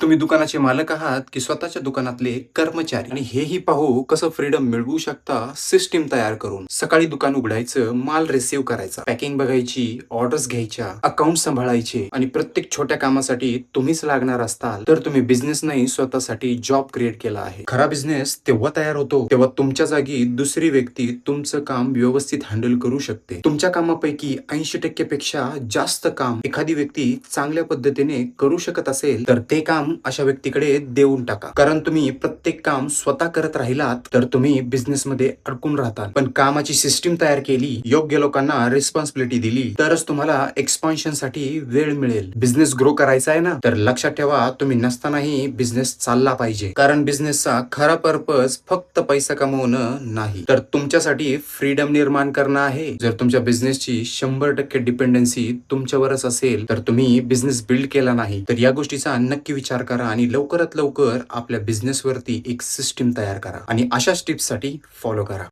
तुम्ही दुकानाचे मालक आहात की स्वतःच्या दुकानातले कर्मचारी आणि हेही पाहू कसं फ्रीडम मिळवू शकता सिस्टीम तयार करून. सकाळी दुकान उघडायचं, माल रिसीव्ह करायचा, पॅकिंग बघायची, ऑर्डर्स घ्यायच्या, अकाउंट सांभाळायचे आणि प्रत्येक छोट्या कामासाठी तुम्हीच लागणार असताल तर तुम्ही बिझनेस नाही स्वतःसाठी जॉब क्रिएट केला आहे. खरा बिझनेस तेव्हा तयार होतो तेव्हा तुमच्या जागी दुसरी व्यक्ती तुमचं काम व्यवस्थित हँडल करू शकते. तुमच्या कामापैकी 80% पेक्षा जास्त काम एखादी व्यक्ती चांगल्या पद्धतीने करू शकत असेल तर ते काम अशा व्यक्तीकडे देऊन टाका. कारण तुम्ही प्रत्येक काम स्वतः करत राहिलात तर तुम्ही बिझनेस मध्ये अडकून राहताल. पण कामाची सिस्टीम तयार केली, योग्य लोकांना रिस्पॉन्सिबिलिटी दिली तरच तुम्हाला एक्सपान्शन साठी वेळ मिळेल. बिझनेस ग्रो करायचा आहे ना, तर लक्षात ठेवा तुम्ही नसतानाही बिझनेस चालला पाहिजे. कारण बिझनेसचा खरा पर्पज फक्त पैसा कमवणं नाही तर तुमच्यासाठी फ्रीडम निर्माण करणं आहे. जर तुमच्या बिझनेसची 100% डिपेंडन्सी तुमच्यावरच असेल तर तुम्ही बिझनेस बिल्ड केला नाही. तर या गोष्टीचा नक्की विचार करा आणि लवकरात लवकर आपल्या बिझनेस वरती एक सिस्टीम तयार करा आणि अशाच टिप्स साठी फॉलो करा.